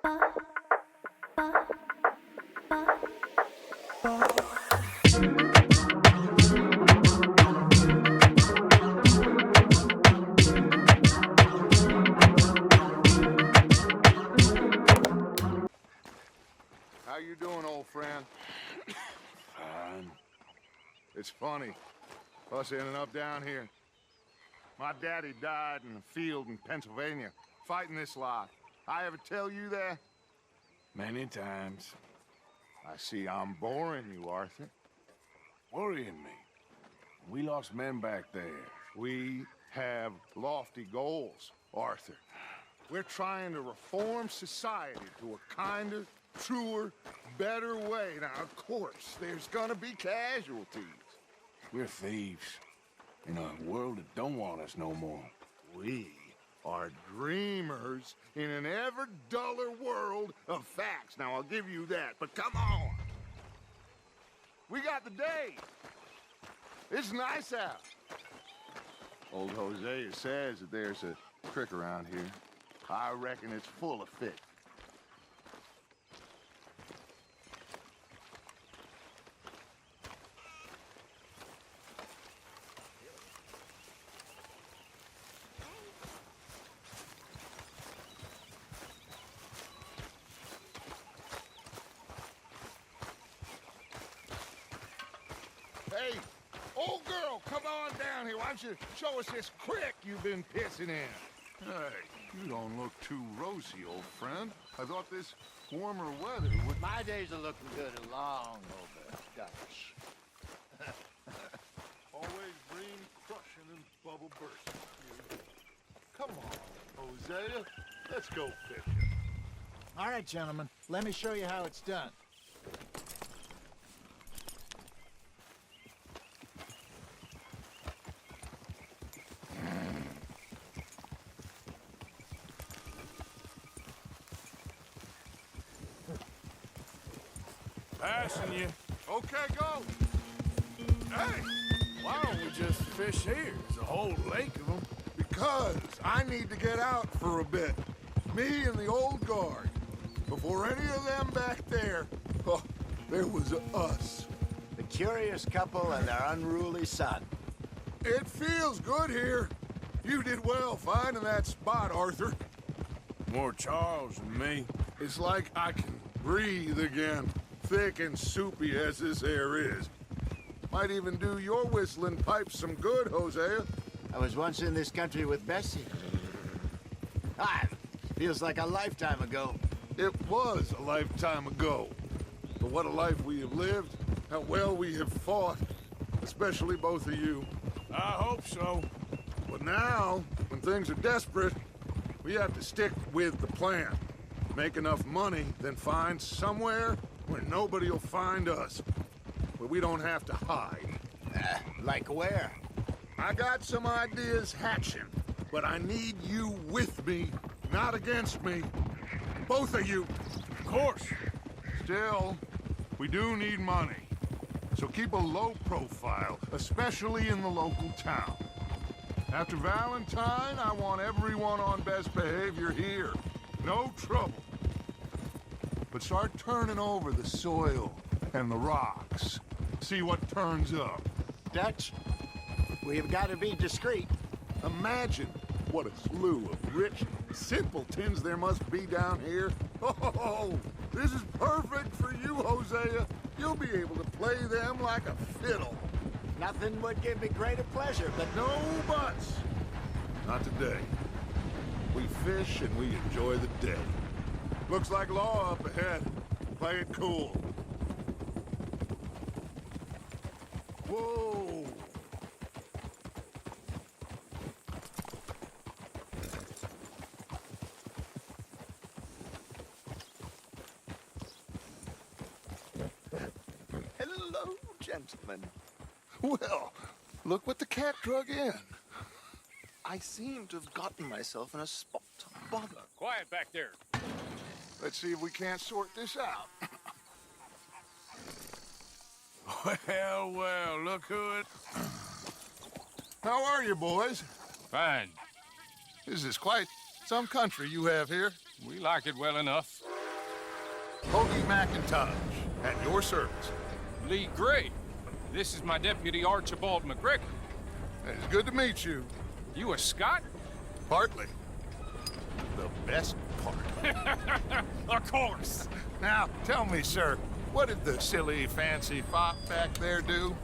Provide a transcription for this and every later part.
How you doing, old friend? Fine. It's funny, us ending up down here. My daddy died in a field in Pennsylvania, fighting this lot. I ever tell you that? Many times. I see I'm boring you, Arthur. Worrying me. We lost men back there. We have lofty goals, Arthur. We're trying to reform society to a kinder, truer, better way. Now, of course, there's gonna be casualties. We're thieves. In a world that don't want us no more. We are dreamers in an ever duller world of facts. Now, I'll give you that, but come on. We got the day. It's nice out. Old Hosea says that there's a creek around here. I reckon it's full of fish. Hey, old girl, come on down here. Why don't you show us this creek you've been pissing in? Hey, you don't look too rosy, old friend. I thought this warmer weather would... My days are looking good and long over, Dutch. Always green crushing and bubble bursting. Come on, Hosea. Let's go fishing. All right, gentlemen. Let me show you how it's done. Passing you. Okay, go. Hey, Why don't we just fish here? There's a whole lake of them. because I need to get out for a bit. Me and the old guard. Before any of them back there, oh, there was us. The curious couple and their unruly son. It feels good here. You did well finding that spot, Arthur. More Charles than me. It's like I can breathe again, thick and soupy as this air is. Might even do your whistling pipes some good, Hosea. I was once in this country with Bessie. Ah, feels like a lifetime ago. It was a lifetime ago. But what a life we have lived, how well we have fought, especially both of you. I hope so. But now, when things are desperate, we have to stick with the plan. Make enough money, then find somewhere where nobody will find us. Where we don't have to hide. Like where? I got some ideas hatching, but I need you with me, not against me. Both of you. Of course. Still, we do need money. So keep a low profile, especially in the local town. After Valentine, I want everyone on best behavior here. No trouble. But start turning over the soil and the rocks. See what turns up. Dutch, we've got to be discreet. Imagine what a slew of rich simpletons there must be down here. Oh, this is perfect for you, Hosea. You'll be able to play them like a fiddle. Nothing would give me greater pleasure, but No buts. Not today. We fish and we enjoy the day. Looks like law up ahead. Play it cool. Whoa. hello, gentlemen. Well, look what the cat drug in. I seem to have gotten myself in a spot of bother. Quiet back there. Let's see if we can't sort this out. Well, look who it... How are you, boys? Fine. This is quite some country you have here. We like it well enough. Hoagie McIntosh, at your service. Lee Gray. This is my deputy Archibald McGregor. It's good to meet you. You a Scot? Partly. The best part. Of course. Now, tell me, sir, what did the silly, fancy fop back there do?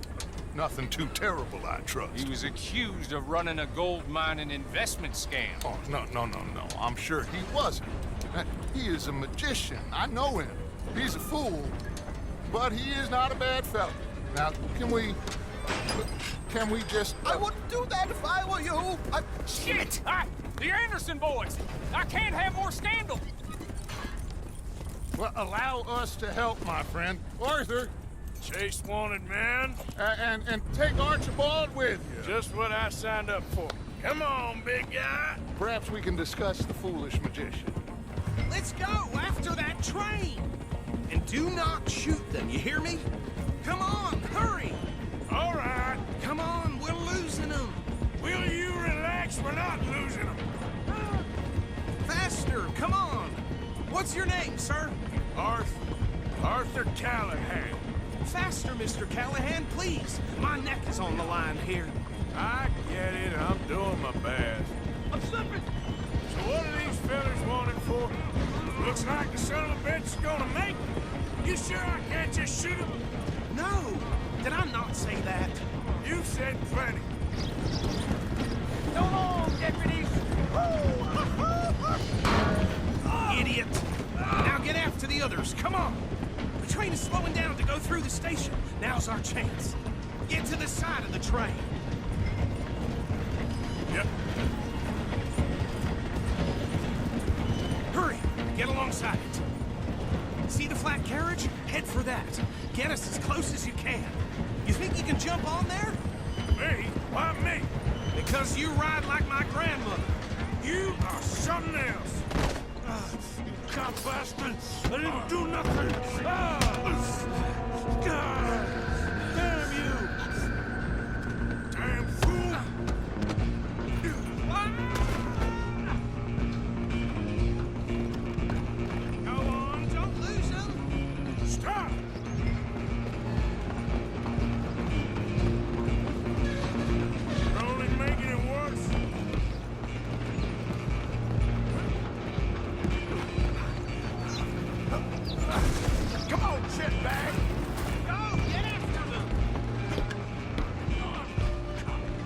Nothing too terrible, I trust. He was accused of running a gold mining investment scam. Oh, no. I'm sure he wasn't. He is a magician. I know him. He's a fool, but he is not a bad fellow. Now, can we just... I wouldn't do that if I were you. Shit! The Anderson boys! I can't have more scandal! Well, allow us to help, my friend. Arthur, Chase wanted man. and take Archibald with you. Just what I signed up for. Come on, big guy. Perhaps we can discuss the foolish magician. Let's go after that train! And do not shoot them, you hear me? Come on, hurry! All right. Come on, we're losing them! Will you relax? We're not losing them. Faster, come on! What's your name, sir? Arthur Callahan. Faster, Mr. Callahan, please! My neck is on the line here. I get it. I'm doing my best. I'm slipping! So what are these fellas wanted for? Looks like the son of a bitch is gonna make it. You sure I can't just shoot him? No! Did I not say that? You said plenty. So long, deputies! Idiot! Now get after the others, come on! The train is slowing down to go through the station. Now's our chance. Get to the side of the train. Yep. Hurry! Get alongside it. See the flat carriage? Head for that. Get us as close as you can. You think you can jump on there? Me? Why me? Because you ride like my grandmother. You are something else. You cop bastard! I didn't do nothing! Damn you! Damn fool! Go on, don't lose them. Stop! You're only making it worse. Come on, shitbag! Go, get after them.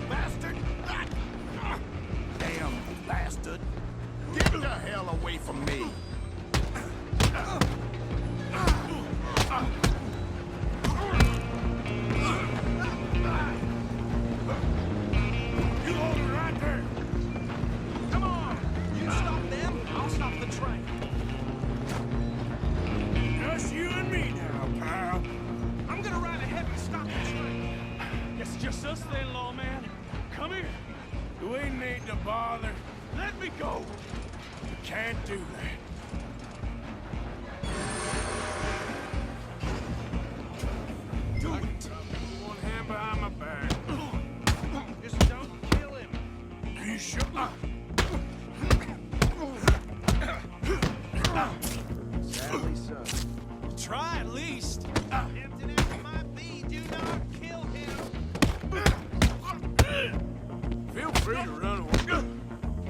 Bastard! Damn bastard! Get the hell away from me! You hold it right there. Come on. You stop them, I'll stop the train. Just you and me now, pal. I'm gonna ride ahead and stop the train. It's just us then, lawman. Come here. Do we need to bother? Let me go. You can't do that. Do it. One hand behind my back. Just don't kill him. You sure? Sadly so. Try at least. Tempted as it might be, do not kill him. Feel free to run away.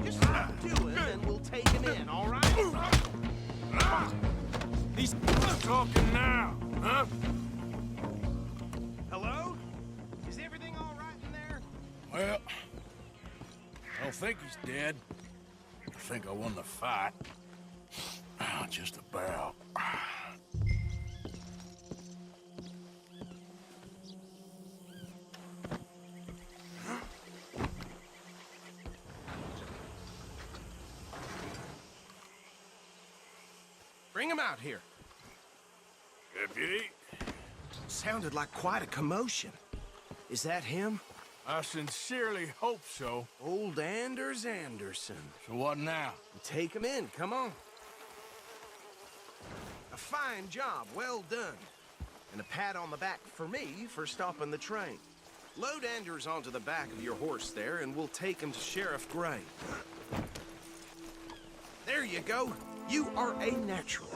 Just let him do it, and we'll take him in, all right? He's talking now, huh? Hello? Is everything all right in there? Well, I don't think he's dead. I think I won the fight. Just about. Bring him out here. Deputy, Sounded like quite a commotion. Is that him? I sincerely hope so. Old Anders Anderson. So what now? Take him in, come on. A fine job, well done. And a pat on the back for me for stopping the train. Load Anders onto the back of your horse there, and we'll take him to Sheriff Gray. There you go. You are a natural.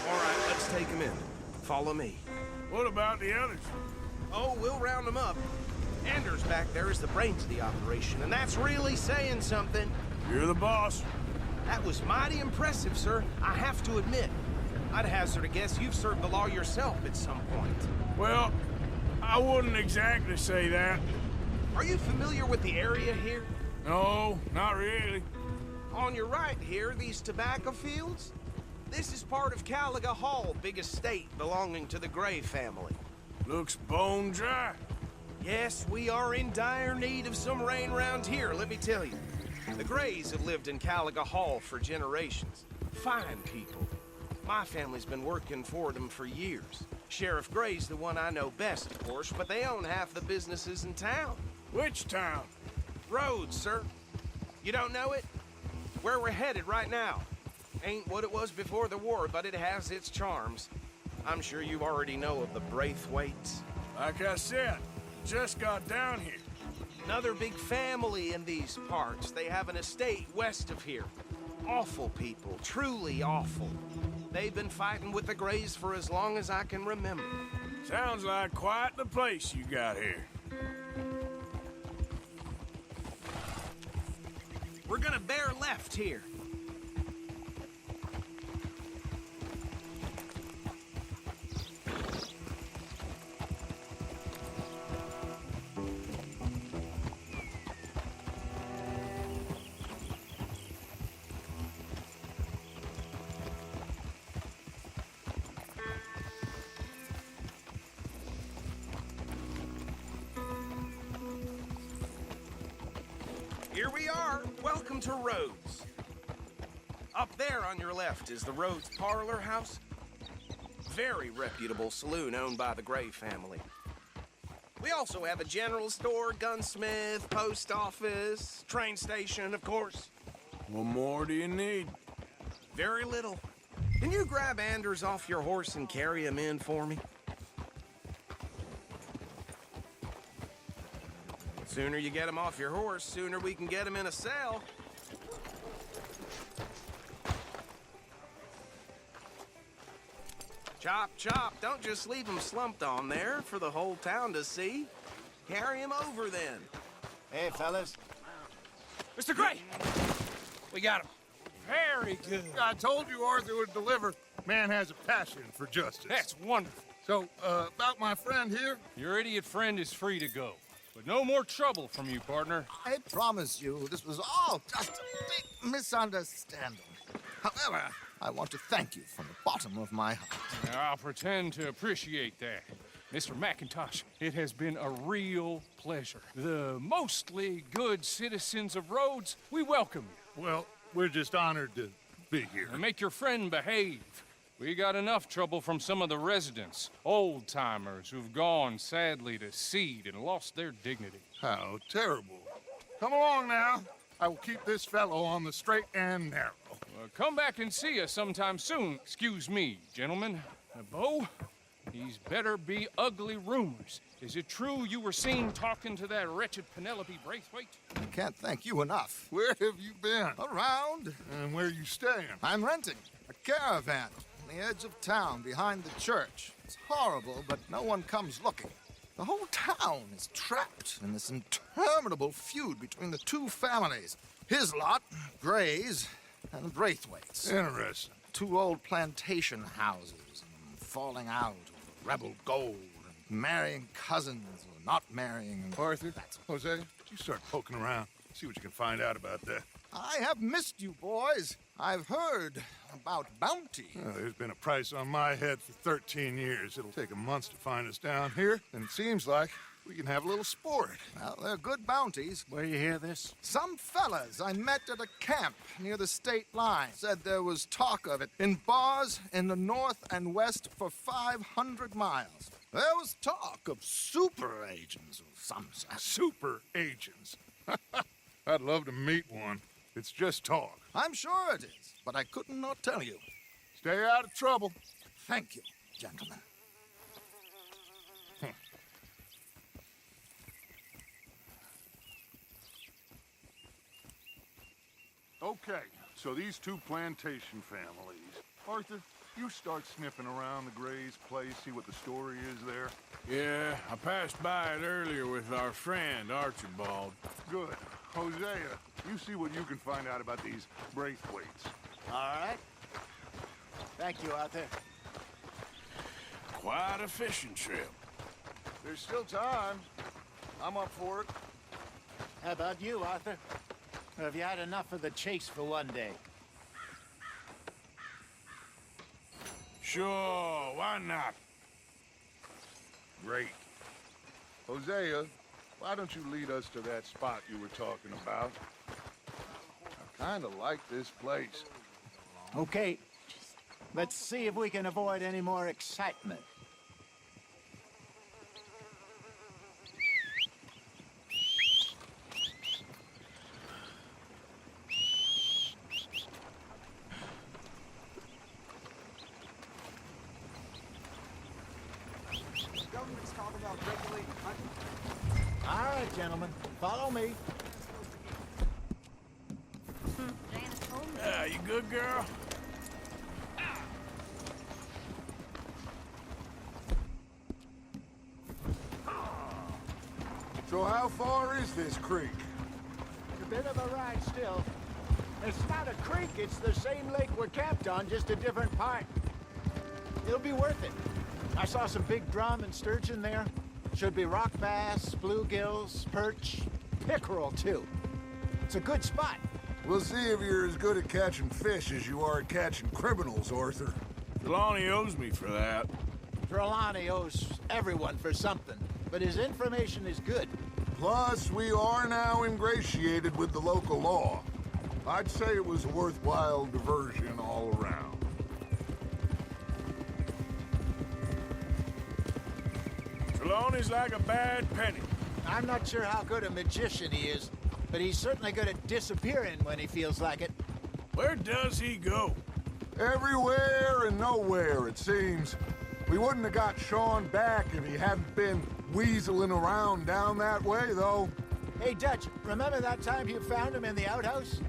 All right, let's take him in. Follow me. What about the others? Oh, we'll round them up. Anders back there is the brains of the operation, and that's really saying something. You're the boss. That was mighty impressive, sir. I have to admit. I'd hazard a guess you've served the law yourself at some point. Well, I wouldn't exactly say that. Are you familiar with the area here? No, not really. On your right here, these tobacco fields? This is part of Caliga Hall, big estate belonging to the Gray family. Looks bone dry. Yes, we are in dire need of some rain round here, let me tell you. The Grays have lived in Caliga Hall for generations. Fine people. My family's been working for them for years. Sheriff Gray's the one I know best, of course, but they own half the businesses in town. Which town? Rhodes, sir. You don't know it? Where we're headed right now. Ain't what it was before the war, but it has its charms. I'm sure you already know of the Braithwaites. Like I said, just got down here. Another big family in these parts. They have an estate west of here. Awful people, truly awful. They've been fighting with the Grays for as long as I can remember. Sounds like quite the place you got here. We're gonna bear left here. Here we are. Welcome to Rhodes. Up there on your left is the Rhodes Parlor House. Very reputable saloon owned by the Gray family. We also have a general store, gunsmith, post office, train station, of course. What more do you need? Very little. Can you grab Anders off your horse and carry him in for me? Sooner you get him off your horse, sooner we can get him in a cell. Chop, chop. Don't just leave him slumped on there for the whole town to see. Carry him over then. Hey, fellas. Mr. Gray! We got him. Very good. I told you Arthur would deliver. Man has a passion for justice. That's wonderful. So, about my friend here? Your idiot friend is free to go. But no more trouble from you, partner. I promise you, this was all just a big misunderstanding. However, I want to thank you from the bottom of my heart. I'll pretend to appreciate that. Mr. McIntosh, it has been a real pleasure. The mostly good citizens of Rhodes, we welcome you. Well, we're just honored to be here. And make your friend behave. We got enough trouble from some of the residents, old-timers who've gone, sadly, to seed and lost their dignity. How terrible. Come along now. I will keep this fellow on the straight and narrow. Come back and see us sometime soon. Excuse me, gentlemen. Bo, these better be ugly rumors. Is it true you were seen talking to that wretched Penelope Braithwaite? I can't thank you enough. Where have you been? Around. And where you staying? I'm renting a caravan on the edge of town behind the church. It's horrible, but no one comes looking. The whole town is trapped in this interminable feud between the two families. His lot, Gray's, and the Braithwaites. Interesting. Two old plantation houses, and falling out over rebel gold, and marrying cousins or not marrying. And Arthur, Jose, you start poking around. See what you can find out about that. I have missed you, boys. I've heard about bounty. There's been a price on my head for 13 years. It'll take a month to find us down here, and it seems like we can have a little sport. Well, they're good bounties. Where you hear this? Some fellas I met at a camp near the state line said there was talk of it in bars in the north and west for 500 miles. There was talk of super agents of some sort. Super agents. I'd love to meet one. It's just talk. I'm sure it is, but I couldn't not tell you. Stay out of trouble. Thank you, gentlemen. Okay, So these two plantation families. Arthur, you start sniffing around the Gray's place, see what the story is there. Yeah, I passed by it earlier with our friend, Archibald. Good. Hosea, you see what you can find out about these Braithwaites. All right. Thank you, Arthur. Quite a fishing trip. There's still time. I'm up for it. How about you, Arthur? Or have you had enough of the chase for one day? Sure, why not? Great. Hosea, why don't you lead us to that spot you were talking about? I kind of like this place. Okay. Let's see if we can avoid any more excitement. Government's talking about regulating hunting. All right, gentlemen. Follow me. You good, girl? So how far is this creek? A bit of a ride still. It's not a creek, it's the same lake we're camped on, just a different part. It'll be worth it. I saw some big drum and sturgeon there. Should be rock bass, bluegills, perch, pickerel too. It's a good spot. We'll see if you're as good at catching fish as you are at catching criminals, Arthur. Trelawney owes me for that. Trelawney owes everyone for something, but his information is good. Plus, we are now ingratiated with the local law. I'd say it was a worthwhile diversion all around. Trelawney's like a bad penny. I'm not sure how good a magician he is, but he's certainly good at disappearing when he feels like it. Where does he go? Everywhere and nowhere, it seems. We wouldn't have got Sean back if he hadn't been weaseling around down that way, though. Hey, Dutch, remember that time you found him in the outhouse?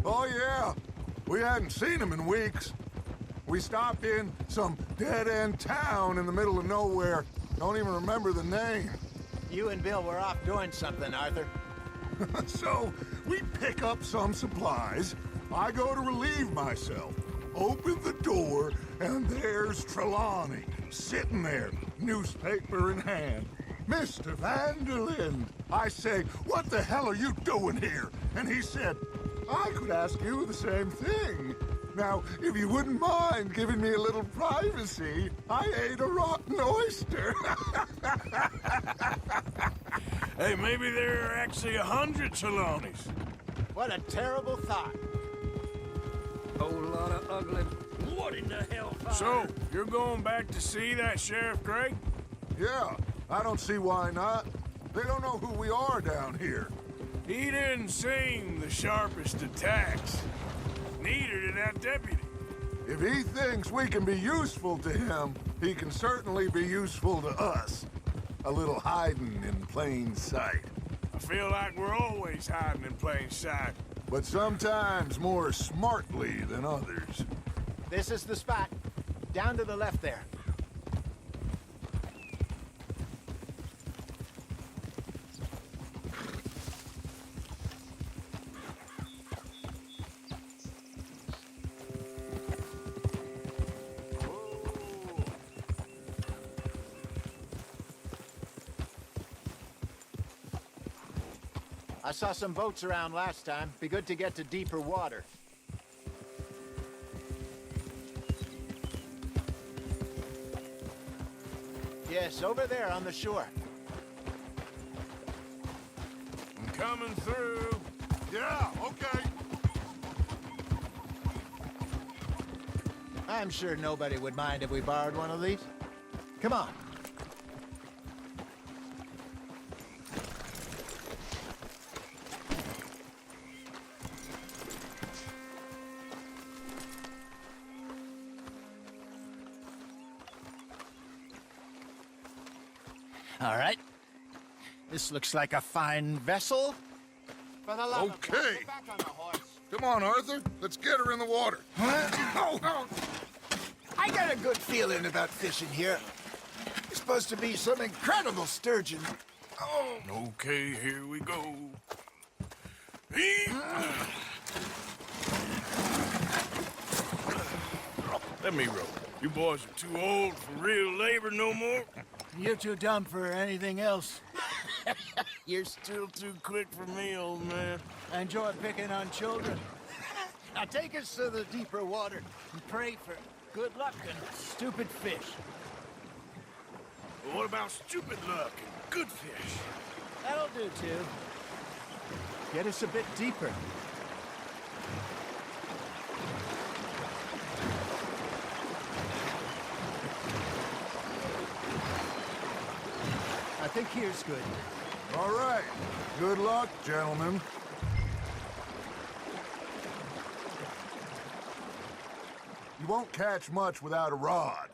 Oh, yeah. We hadn't seen him in weeks. We stopped in some dead-end town in the middle of nowhere. Don't even remember the name. You and Bill were off doing something, Arthur. So, we pick up some supplies. I go to relieve myself. Open the door, and there's Trelawney, sitting there, newspaper in hand. Mr. Van der Linde. I say, what the hell are you doing here? And he said, I could ask you the same thing. Now, if you wouldn't mind giving me a little privacy, I ate a rotten oyster. Hey, maybe there are actually 100 Trelawneys. What a terrible thought. Whole lot of ugly. What in the hell? So, you're going back to see that Sheriff Gray? Yeah, I don't see why not. They don't know who we are down here. He didn't seem the sharpest attacks. Neither did that deputy. If he thinks we can be useful to him, he can certainly be useful to us. A little hiding in plain sight. I feel like we're always hiding in plain sight. But sometimes more smartly than others. This is the spot. Down to the left there. I saw some boats around last time. Be good to get to deeper water. Yes, over there on the shore. I'm coming through. Yeah, okay. I'm sure nobody would mind if we borrowed one of these. Come on. All right. This looks like a fine vessel. For the love of God, Okay. get back on the horse. Come on, Arthur. Let's get her in the water. Oh. I got a good feeling about fishing here. It's supposed to be some incredible sturgeon. Oh. Okay, here we go. Let me row. You boys are too old for real labor no more. You're too dumb for anything else. You're still too quick for me, old man. I enjoy picking on children. Now take us to the deeper water and pray for good luck and stupid fish. Well, what about stupid luck and good fish? That'll do, too. Get us a bit deeper. I think here's good. All right. Good luck, gentlemen. You won't catch much without a rod.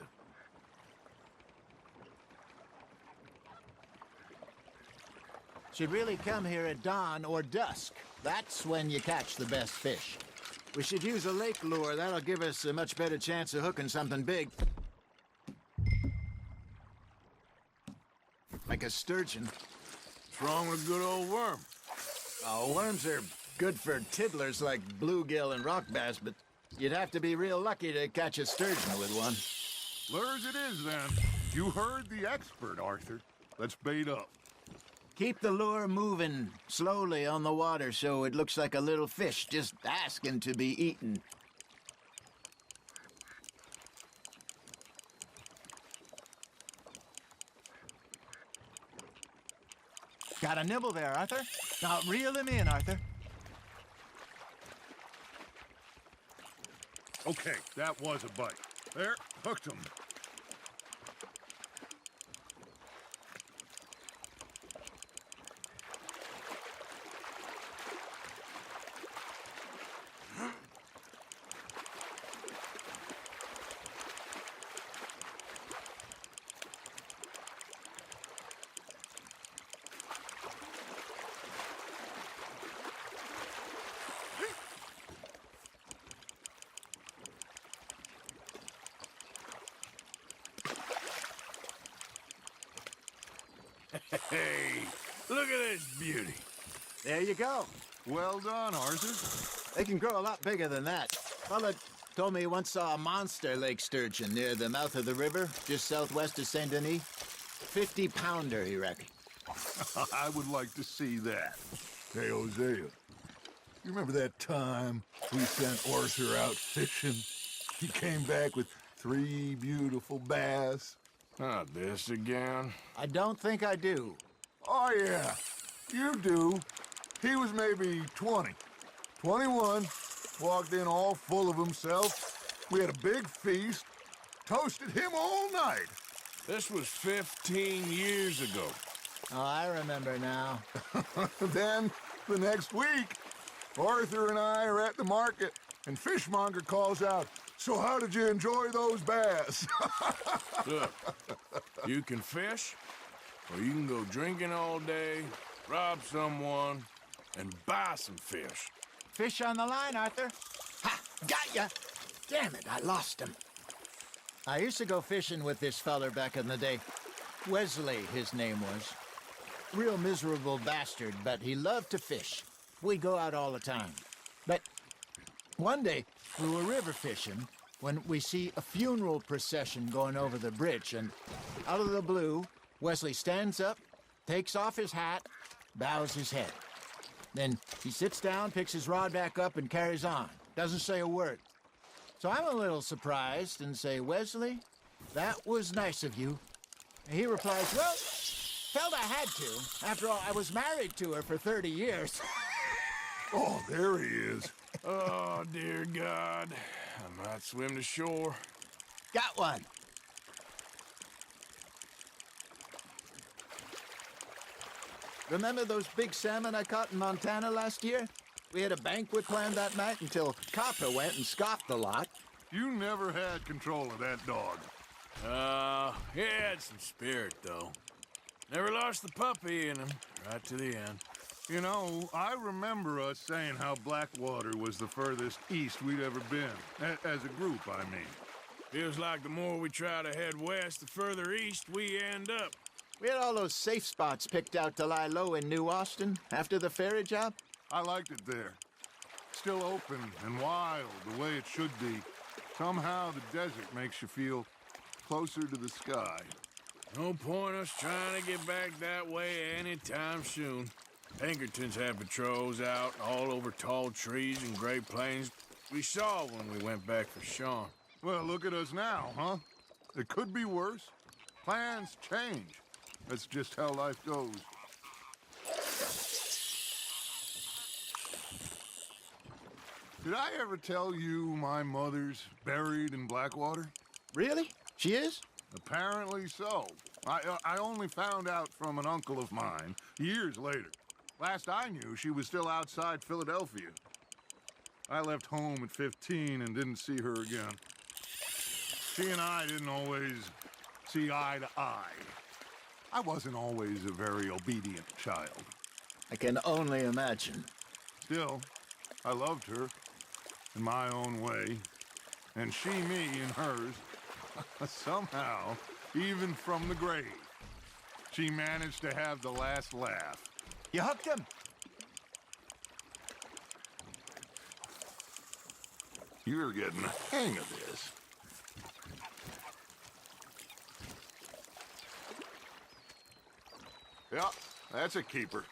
Should really come here at dawn or dusk. That's when you catch the best fish. We should use a lake lure. That'll give us a much better chance of hooking something big. Like a sturgeon. What's wrong with a good old worm? Oh, worms are good for tiddlers like bluegill and rock bass, but you'd have to be real lucky to catch a sturgeon with one. Lures it is, then. You heard the expert, Arthur. Let's bait up. Keep the lure moving slowly on the water so it looks like a little fish just asking to be eaten. Got a nibble there, Arthur. Now reel him in, Arthur. Okay, that was a bite. There, hooked him. Hey, look at this beauty. There you go. Well done, Arthur. They can grow a lot bigger than that. Fella told me he once saw a monster lake sturgeon near the mouth of the river, just southwest of Saint Denis. 50-pounder, he reckoned. I would like to see that. Hey, Hosea, you remember that time we sent Arthur out fishing? He came back with 3 beautiful bass. Not this again. I don't think I do. Oh, yeah, you do. He was maybe 20, 21, walked in all full of himself. We had a big feast, toasted him all night. This was 15 years ago. Oh, I remember now. Then, the next week, Arthur and I are at the market, and Fishmonger calls out, "So how did you enjoy those bass?" Look, you can fish, or you can go drinking all day, rob someone, and buy some fish. Fish on the line, Arthur. Ha! Got ya! Damn it, I lost him. I used to go fishing with this feller back in the day. Wesley, his name was. Real miserable bastard, but he loved to fish. We'd go out all the time. But one day, we were river fishing when we see a funeral procession going over the bridge, and out of the blue, Wesley stands up, takes off his hat, bows his head. Then he sits down, picks his rod back up, and carries on. Doesn't say a word. So I'm a little surprised and say, "Wesley, that was nice of you." And he replies, "Well, felt I had to. After all, I was married to her for 30 years. Oh, there he is. Oh, dear God. I might swim to shore. Got one. Remember those big salmon I caught in Montana last year? We had a banquet planned that night until Copper went and scoffed the lot. You never had control of that dog. He had some spirit, though. Never lost the puppy in him, right to the end. You know, I remember us saying how Blackwater was the furthest east we'd ever been. As a group, I mean. Feels like the more we try to head west, the further east we end up. We had all those safe spots picked out to lie low in New Austin after the ferry job. I liked it there. Still open and wild, the way it should be. Somehow the desert makes you feel closer to the sky. No point us trying to get back that way anytime soon. Pinkertons had patrols out all over tall trees and Great Plains. We saw when we went back for Sean. Well, look at us now, huh? It could be worse. Plans change. That's just how life goes. Did I ever tell you my mother's buried in Blackwater? Really? She is? Apparently so. I only found out from an uncle of mine years later. Last I knew, she was still outside Philadelphia. I left home at 15 and didn't see her again. She and I didn't always see eye to eye. I wasn't always a very obedient child. I can only imagine. Still, I loved her in my own way, and she me in hers. Somehow, even from the grave, she managed to have the last laugh. You hooked him? You're getting the hang of this. Yeah, that's a keeper.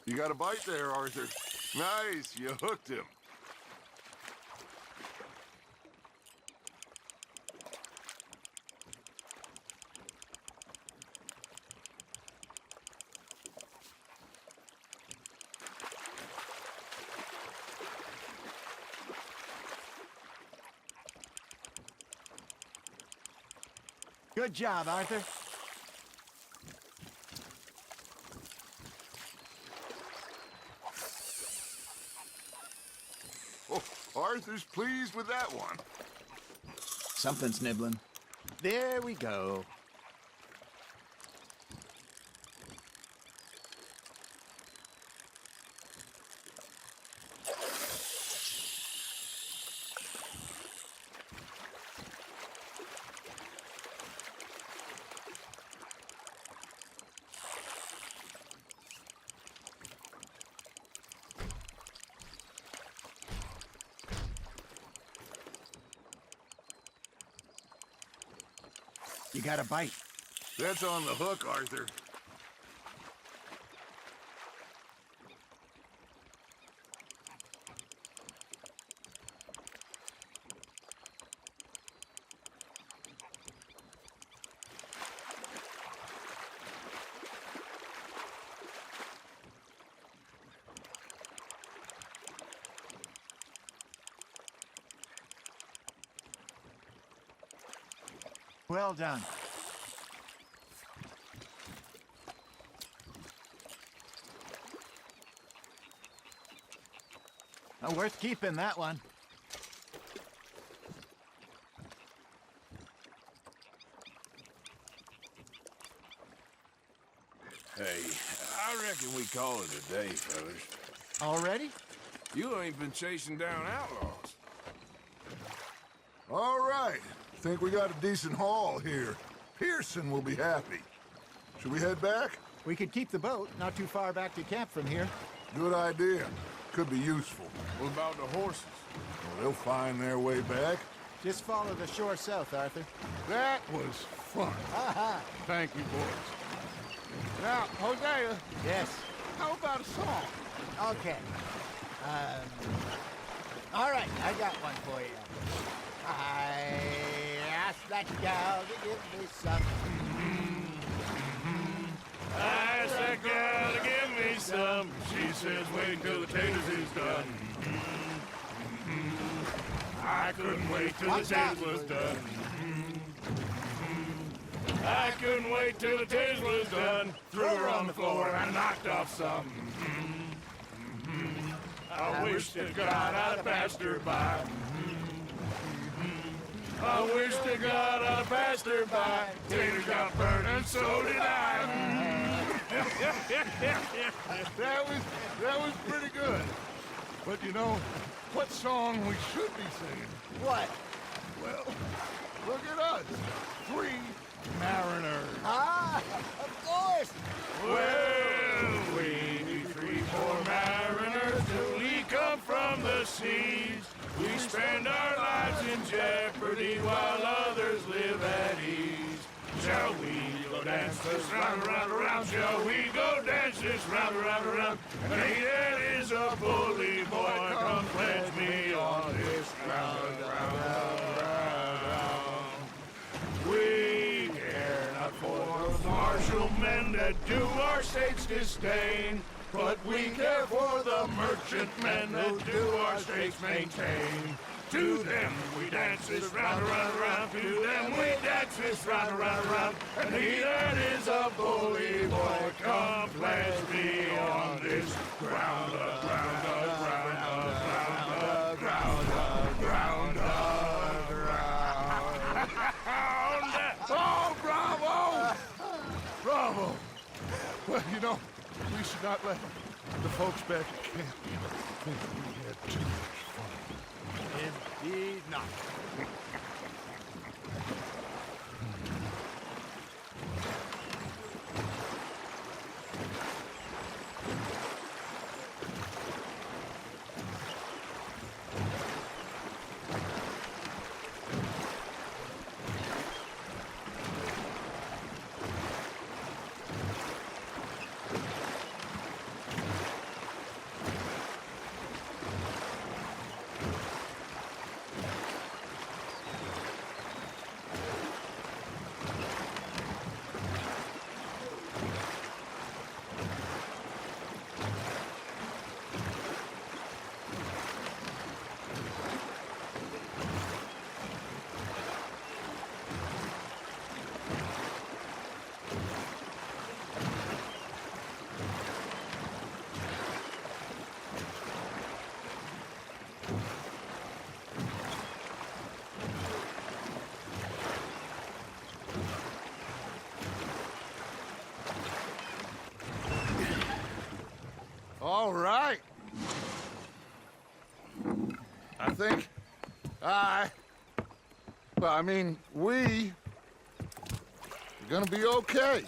You got a bite there, Arthur. Nice, you hooked him. Good job, Arthur. Oh, Arthur's pleased with that one. Something's nibbling. There we go. You got a bite. That's on the hook, Arthur. Well done. Oh, worth keeping, that one. Hey, I reckon we call it a day, fellas. Already? You ain't been chasing down outlaws. All right. Think we got a decent haul here. Pearson will be happy. Should we head back? We could keep the boat not too far back to camp from here. Good idea. Could be useful. What about the horses? Well, they'll find their way back. Just follow the shore south, Arthur. That was fun. Aha! Thank you, boys. Now, Hosea, Yes. how about a song? Okay. All right, I got one for you. I asked that gal to give me some. I asked that gal to give me some. She says, wait till the taters is done. I couldn't wait till the taters was done. I couldn't wait till the taters was done. Threw her on the floor and knocked off some. I wish to God I'd passed her by. I wish to God I'd passed her by. Taters got burned and so did I. That was pretty good. But you know, what song we should be singing? What? Well, look at us. 3 mariners. Ah, of course. Well, we be 3 poor mariners till we come from the seas. We spend our lives in jeopardy while others live at ease. Shall we go dance this round, around, around? Shall we go dance this round, around, around? And he that is a bully boy, come pledge me on this round, round, round, round. We care not for the martial men that do our state's disdain, but we care for the merchant men that do our states maintain. To them we dance this round, around, around. To them we dance this round, around, around. And he that is a bully boy, come pledge me on this ground, ground, ground, ground, ground, ground, ground. Oh, bravo! Bravo! Well, you know, we should not let the folks back at camp think we had too much fun. Indeed not. All right. I think we're gonna be okay.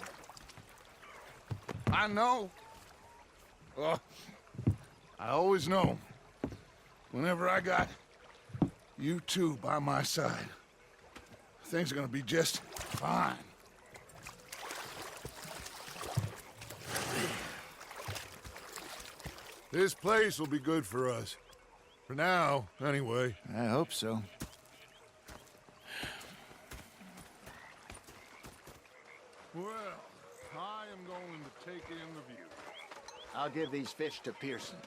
I know. I always know. Whenever I got you two by my side, things are gonna be just fine. This place will be good for us. For now, anyway. I hope so. Well, I am going to take in the view. I'll give these fish to Pearson.